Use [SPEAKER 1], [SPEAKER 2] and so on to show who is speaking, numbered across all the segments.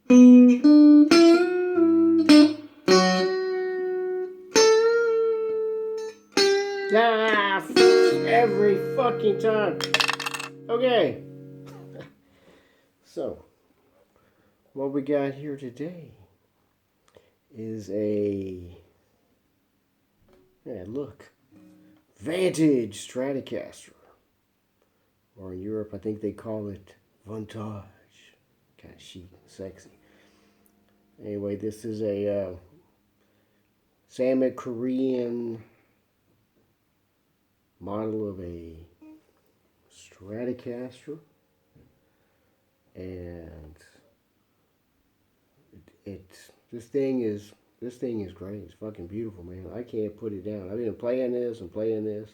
[SPEAKER 1] Ah, every fucking time. Okay. So, what we got here today is look, vantage Stratocaster. Or in Europe, I think they call it vantage. Kind of chic and sexy. Anyway, this is a Samick Korean model of a Stratocaster, and this thing is great. It's fucking beautiful, man. I can't put it down. I've been playing this and playing this.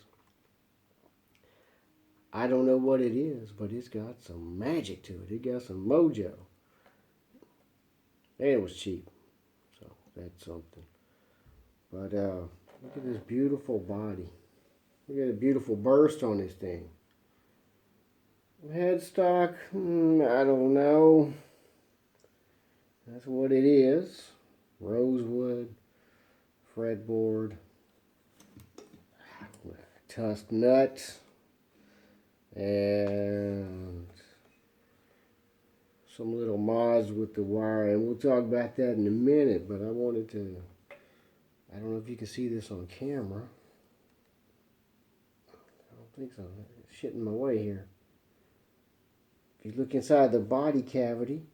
[SPEAKER 1] I don't know what it is, but it's got some magic to it. It got some mojo. And it was cheap, so that's something. But look at this beautiful body. Look at the beautiful burst on this thing. Headstock, I don't know. That's what it is. Rosewood, fretboard, tusk nut, and some little mods with the wire. And we'll talk about that in a minute, but I wanted to, I don't know if you can see this on camera. I don't think so. It's shit in my way here. If you look inside the body cavity,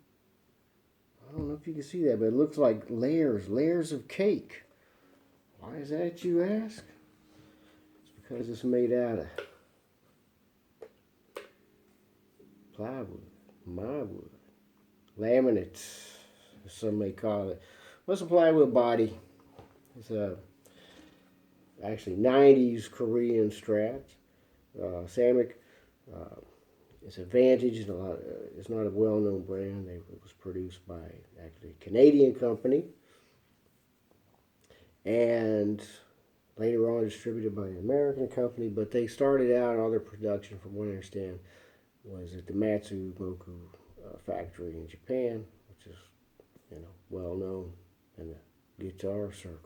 [SPEAKER 1] I don't know if you can see that, but it looks like layers of cake. Why is that, you ask? It's because it's made out of plywood, my wood, laminate, as some may call it. What's a plywood body? It's actually 90s Korean strat. Samick. It's a vantage. It's not a well-known brand. It was produced by actually a Canadian company, and later on distributed by an American company. But they started out, all their production, from what I understand, was at the Matsumoku factory in Japan, which is, well known in the guitar circles.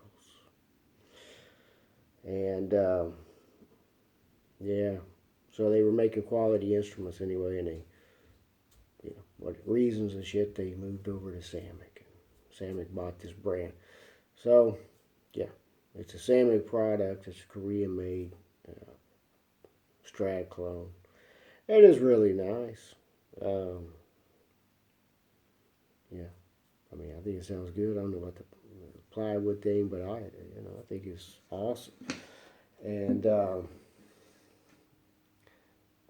[SPEAKER 1] And so they were making quality instruments anyway, and they, what reasons and shit, they moved over to Samick. Samick bought this brand. So, yeah, it's a Samick product. It's a Korean-made Strat clone. It is really nice. I think it sounds good. I don't know about the plywood thing, but I think it's awesome. And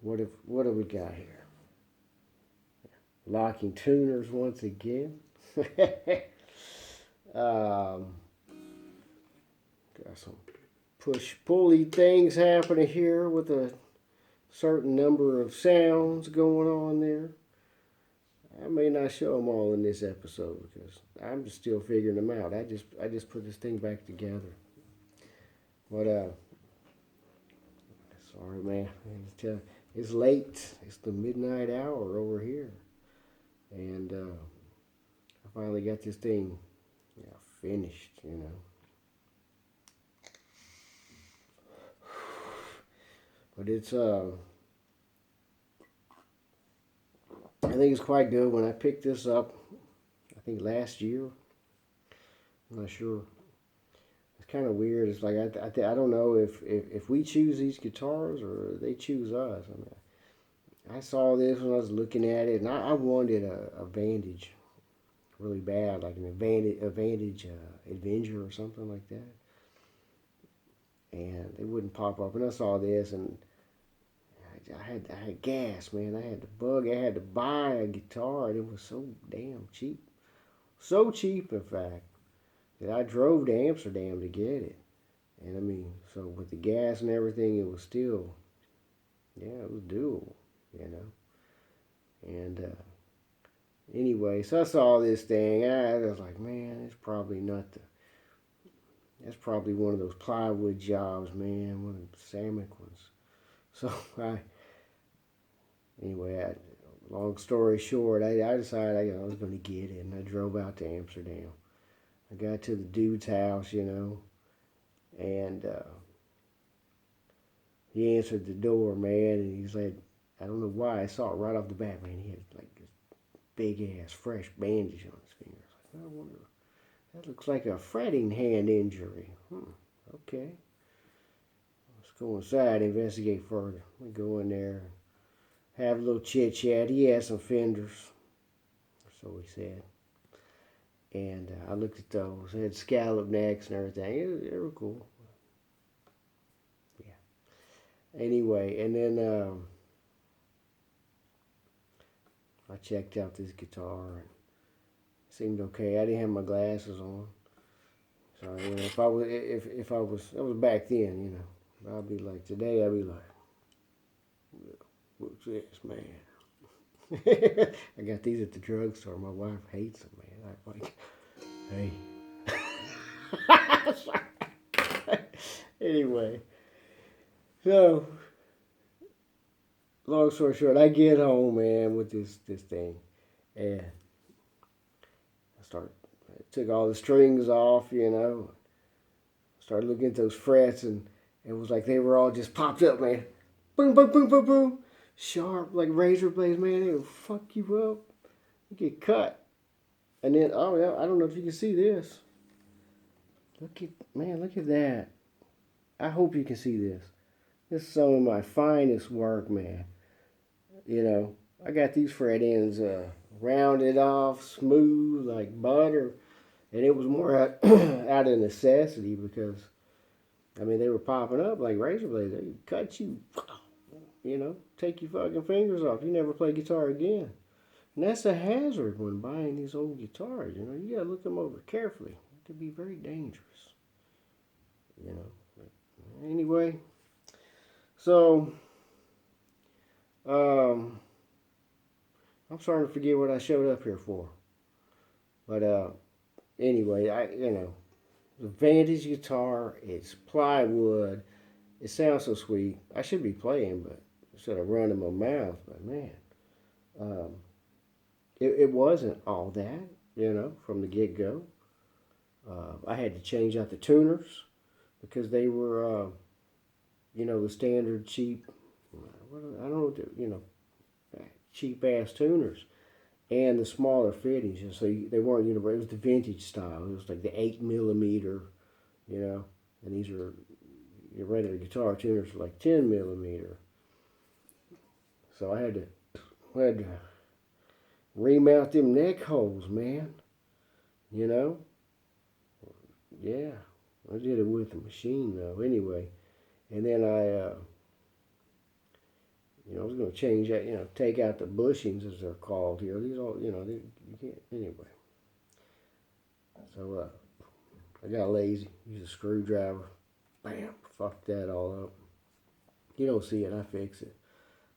[SPEAKER 1] what do we got here? Locking tuners once again. Got some push-pulley things happening here with a certain number of sounds going on there. I may not show them all in this episode because I'm just still figuring them out. I just put this thing back together. But sorry, man. It's late. It's the midnight hour over here, and I finally got this thing finished. But it's I think it's quite good. When I picked this up, I think last year, I'm not sure. It's kind of weird. It's like I don't know if we choose these guitars or they choose us. I saw this when I was looking at it, and I wanted a Vantage really bad, like a Vantage Adventure or something like that. And it wouldn't pop up. And I saw this, and I had gas, man. I had to buy a guitar, and it was so damn cheap. So cheap, in fact, that I drove to Amsterdam to get it. And so with the gas and everything, it was still, it was doable, And anyway, so I saw this thing. I was like, man, it's probably not that's probably one of those plywood jobs, man, one of the Samick ones. So I long story short, I decided I was going to get it, and I drove out to Amsterdam. I got to the dude's house, and he answered the door, man, and he's like, I don't know why, I saw it right off the bat, man. He had like this big ass fresh bandage on his fingers. I wonder, that looks like a fretting hand injury. Okay. Let's go inside and investigate further. We go in there, have a little chit chat. He had some fenders, so he said. And I looked at those. They had scallop necks and everything. They were cool. Yeah. Anyway, and then I checked out this guitar and it seemed okay. I didn't have my glasses on, so if I was that was back then, I'd be like today. I'd be like, what's this, man? I got these at the drugstore. My wife hates them, man. I'm like, hey. Anyway, so long story short, I get home, man, with this thing, and I took all the strings off, started looking at those frets, and it was like they were all just popped up, man. Boom, boom, boom, boom, boom. Sharp, like razor blades, man. They will fuck you up. You get cut. And then, oh yeah, I don't know if you can see this. Look at that. I hope you can see this. This is some of my finest work, man. I got these fret ends rounded off, smooth, like butter. And it was more out of necessity because, they were popping up like razor blades. They could cut you, take your fucking fingers off. You never play guitar again. And that's a hazard when buying these old guitars. You gotta look them over carefully. It could be very dangerous. Anyway, so I'm starting to forget what I showed up here for. But anyway, the Vantage guitar, it's plywood. It sounds so sweet. I should be playing, but instead of running my mouth, but man, it wasn't all that, from the get-go. I had to change out the tuners because they were, the standard cheap, I don't know, cheap-ass tuners. And the smaller fittings, so they weren't universal. It was the vintage style. It was like the 8mm, and these are your regular guitar tuners for like 10mm. So I had to remount them neck holes, man. Yeah, I did it with the machine though. Anyway, and then I was going to change that, take out the bushings as they're called here. These all, you can't, anyway. So, I got lazy, used a screwdriver, bam, fucked that all up. You don't see it, I fix it.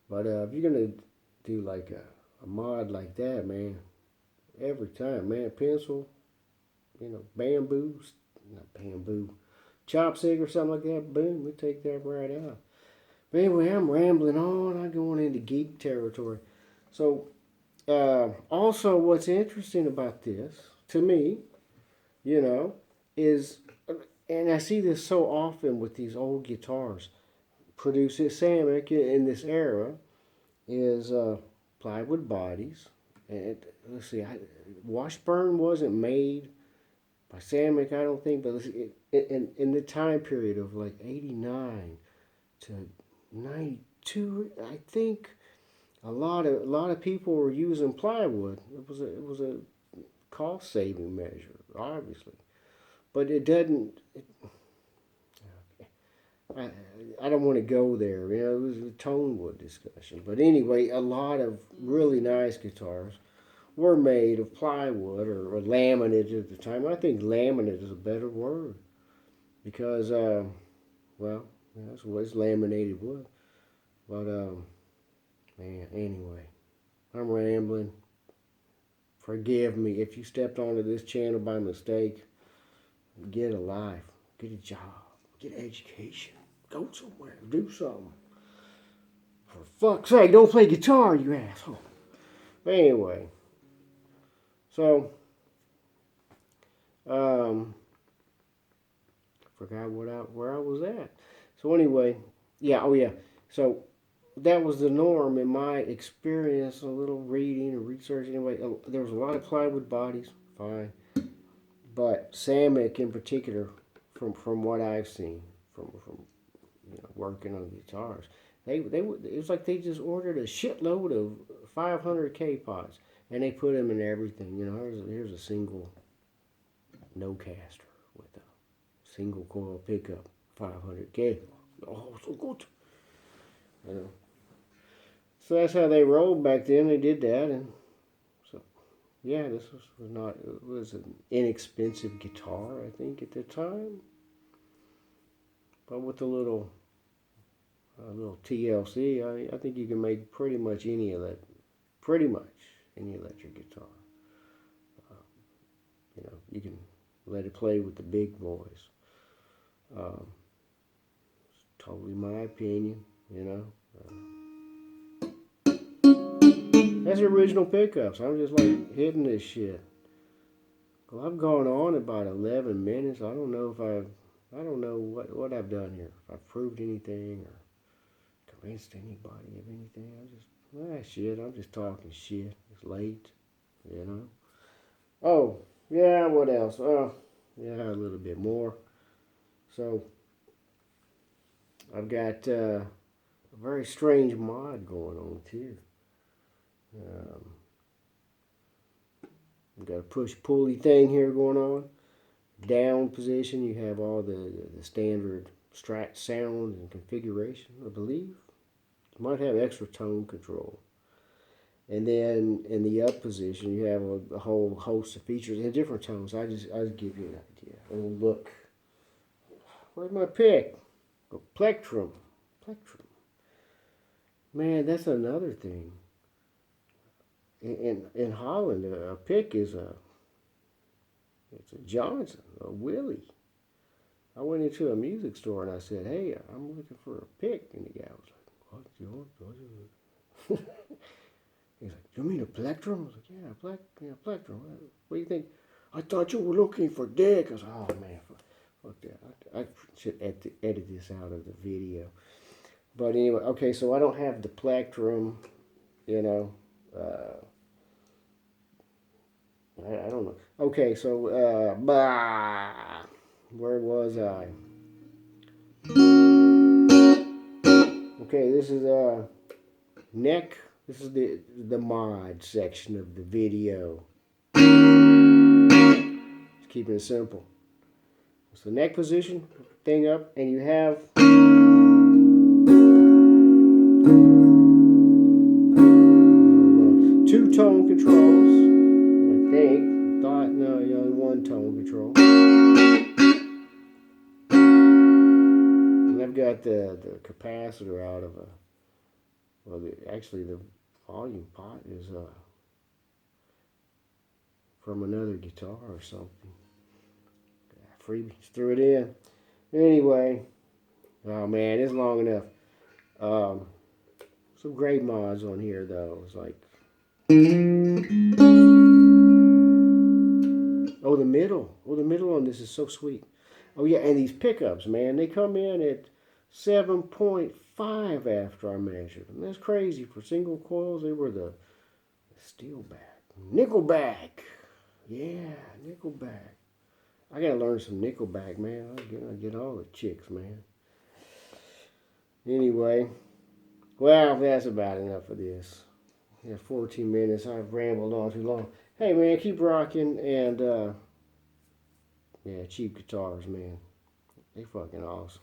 [SPEAKER 1] But, if you're going to do like a mod like that, man, every time, man, pencil, bamboo, not bamboo, chopstick or something like that, boom, we take that right out. But anyway, I'm rambling on. I'm going into geek territory. So, also what's interesting about this, to me, is, and I see this so often with these old guitars, produced at Samick in this era, is plywood bodies. And let's see, Washburn wasn't made by Samick, I don't think, but in the time period of like 89 to 92, I think a lot of people were using plywood. It was a cost saving measure, obviously, but it doesn't. I don't want to go there. It was a tonewoood discussion, but anyway, a lot of really nice guitars were made of plywood or laminate at the time. I think laminate is a better word because, that's what it's laminated wood. But, man, anyway, I'm rambling. Forgive me if you stepped onto this channel by mistake. Get a life, get a job, get education, go somewhere, do something. For fuck's sake, don't play guitar, you asshole. But anyway, so forgot where I was at. So anyway, yeah, oh yeah. So that was the norm in my experience. A little reading and research. Anyway, there was a lot of plywood bodies, fine, but Samick in particular, from what I've seen, from working on guitars, it was like they just ordered a shitload of 500K pots and they put them in everything. Here's a single no caster with a single coil pickup, 500K. Oh, so good. You know. So that's how they rolled back then. They did that, and so yeah, this was not. It was an inexpensive guitar, I think, at the time, but with a little TLC, I think you can make pretty much any electric guitar. You can let it play with the big boys. Um, it's totally my opinion, That's the original pickups. I'm just like hitting this shit. Well, I've gone on about 11 minutes. I don't know what I've done here. If I've proved anything or convinced anybody of anything. I'm just talking shit. It's late, Oh, yeah, what else? Oh, yeah, a little bit more. So, I've got a very strange mod going on too. We've got a push-pulley thing here going on. Down position, you have all the standard strat sound and configuration, I believe. You might have extra tone control. And then in the up position, you have a whole host of features in different tones. I'll just give you an idea. A little look. Where's my pick? Oh, plectrum. Plectrum. Man, that's another thing. In Holland, a pick is it's a Johnson, a Willie. I went into a music store and I said, "Hey, I'm looking for a pick," and the guy was like, "What do you want?" He's like, "You mean a plectrum?" I was like, "Yeah, plectrum. What do you think?" "I thought you were looking for dick." I was like, "Oh man, fuck that. I should edit this out of the video." But anyway, okay, so I don't have the plectrum, I don't know. Okay, so, where was I? Okay, this is neck. This is the mod section of the video. Just keeping it simple. So neck position, thing up, and you have two tone controls. You only one tone control. And I've got the capacitor out of actually the volume pot is from another guitar or something. Freebies, threw it in. Anyway, oh man, it's long enough. Some great mods on here though. It's like, the middle on this is so sweet. Oh yeah, and these pickups, man, they come in at 7.5 after I measured them. That's crazy. For single coils, they were the steelback. Nickelback. Yeah, Nickelback. I gotta learn some Nickelback, man. I get all the chicks, man. Anyway, well, that's about enough of this. Yeah, 14 minutes. I've rambled on too long. Hey, man, keep rocking, and yeah, cheap guitars, man. They fucking awesome.